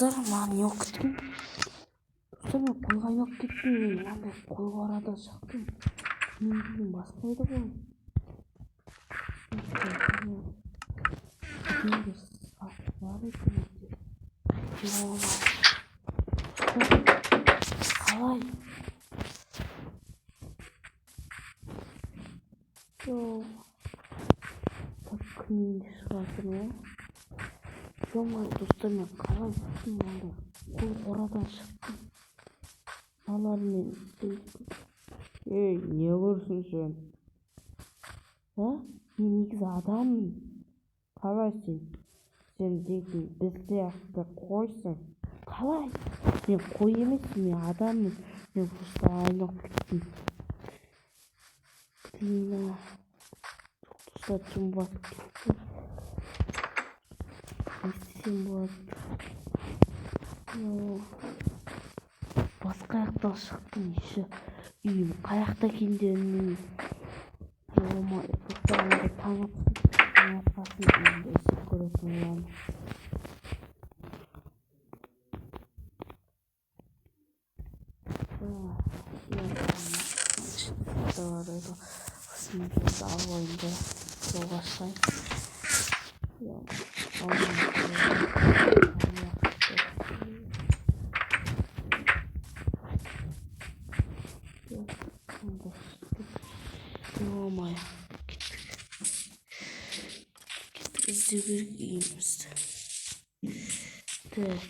Dostlar, mani yok gittim. Dostlar, ben koyga yok gittim. Ben de koyga arada çıktım. Benim basmaydı bu. Şimdi var etti. Yo, kalay. Yo, takın şurasını. Yo, dostlar, ben kalay gittim valla. Koy oradan çıktım. Alarmı Ey, ne olursun sen? ha? Ben negiz adamım. Kalaysın. Sen deydin bizde yaptı koysun. Kalay. Ben koy emesim ya, adamım. Ben usta aynok gittim. Lina. Çok saçım batıp gitti. İstesem bu Басқа аяқтан шықтым еще. Үйім қаяқта екендерін болмай тоқтағанда таң атқасын енді есеп көретін боламын. Осымен алғойымды жолға Olmaya gittik izleyebilir giyimizde. Так.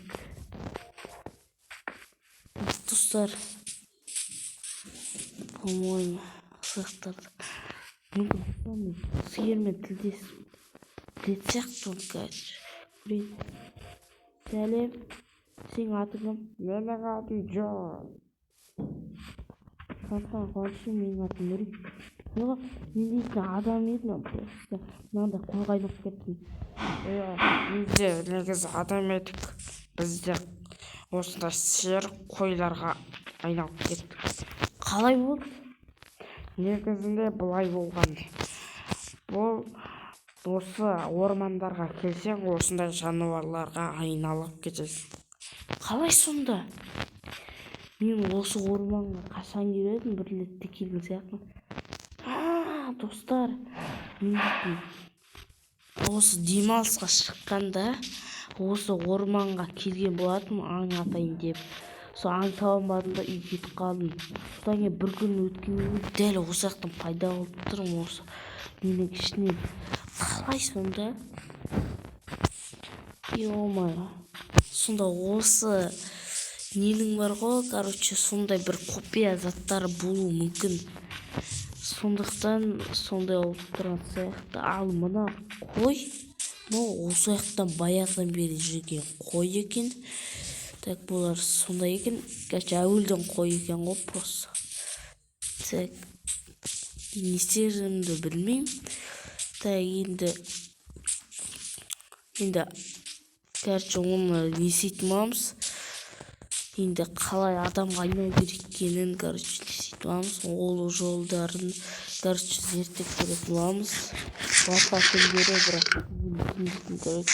Dostlar, по-моему, сақтарды. Мүмкін сиырмен тілдесек только. Сәлем, сенің атың кім? Менің атым Джон. Қасқан қойшы, менің атым Нұрик. Мен дейтін адам едім, просто мынандай қойға айналып кеттім. Бізде негізі адам едік. Бізде осындай сиыр қойларға айналып кеттік. Қалай болды? Негізінде бұлай болған. Бұл осы ормандарға келсең, осындай жануарларға айналып кетесің. Қалай сонда? Мен осы орманға қашан келедім, бір ретте келген сияқтымын. Достар, мен осы демалысқа шыққанда осы орманға келген болатынмын аң атайын деп. Сол аң таба алмадым да үйге кетіп қалдым. Содан кейін бір күн өткеннен кейін дәл осы жақтан пайда болып тұрмын осы менің ішінен. Қалай сонда? Ё-моё. Сонда осы ненің бар ғой, короче, сондай бір құпия заттар болуы мүмкін. Сондықтан сондай болып тұрған сияқты. Ал мына қой, осы жақтан баяғыдан бері жүрген қой екен. Так, бұлар сондай екен. Короче, әуелден қой екен ғой просто. Так, не істерімді білмеймін. Так, енді короче, оны не істейтін боламыз. Енді қалай адамға айналу керек екенін, короче, істейтін боламыз. Ол жолдарын, короче, зерттеп көретін боламыз. Басқа күндері бірақ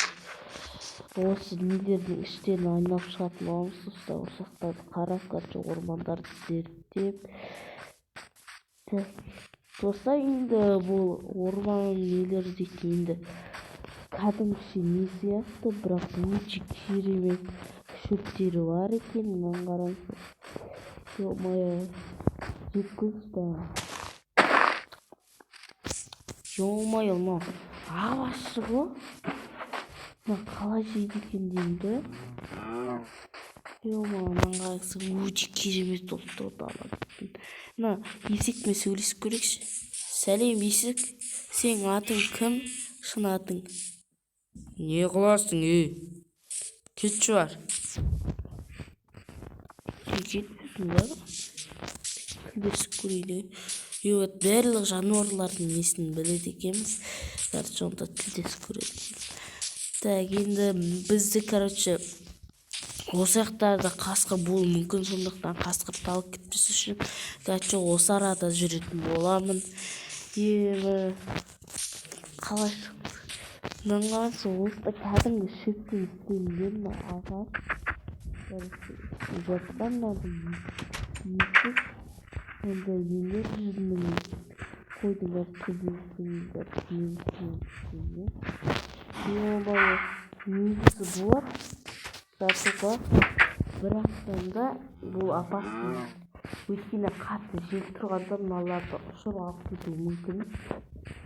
осы нелердің іштерін айналып шығатын боламыз. Осы жақтарды қарап, короче, ормандарды зерттеп. Достар, енді бұл орман нелері дейтін енді кәдімгіше не сияқты, бірақ өте керемет шөптері бар екен. Мынаны қараңыздар. Ё-моё, жеткізді. Ё-моё, мынау ағашы ғой. Мына қалай жейді екен деймді. Ё-моё, мынаны қараңыздар, өте керемет болып тұрды. Мына есекпен сөйлесіп көрейікші. Сәлем, есек. Сенің атың кім? Шын атың? Не қыласың, кетші бар. Кетпесін ба? Тілдесіп көрейді. Барлық жануарлардың несін біледі екенбіз. Короче, онда тілдесіп көреді. Так, енді бізді, короче, осы жақтарда қасқыр болуы мүмкін. Сондықтан қасқыр талып кетпес үшін, короче, осы арада жүретін боламын. Қалай шықты? Мынаны қараңыз, осы кәдімгі шөптен істелінген ағаш. жатқан адам есік сондай елер жүзінің қойдың көбейтіңдер негізі болады жатуға бірақтан да бұл опасно өйткені қатты жел тұрғанда мыналарды ұшырып алып кетуі мүмкін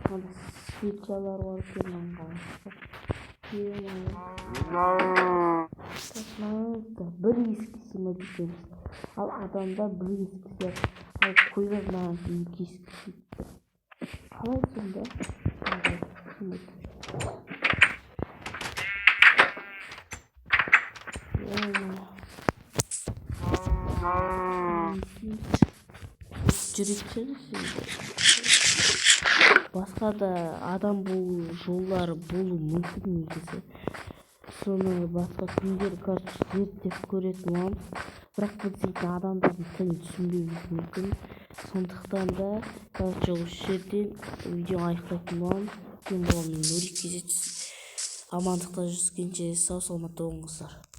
анда свечалар бар екен бір ескісе ма дейсеңіз ал адамда бір ескісе ал қойға маған екі ескісе қалай сонда басқа да адам болу жолдары болуы мүмкін негізі соны басқа күндер зерттеп көретін боламыз бірақ біз дейтін адамдардың тілін түсінбеуіміз мүмкін сондықтан да осы жерден видео аяқтайтын боламыз мен болған Нурик амандықта жүзгенше сау саламатта болыңыздар.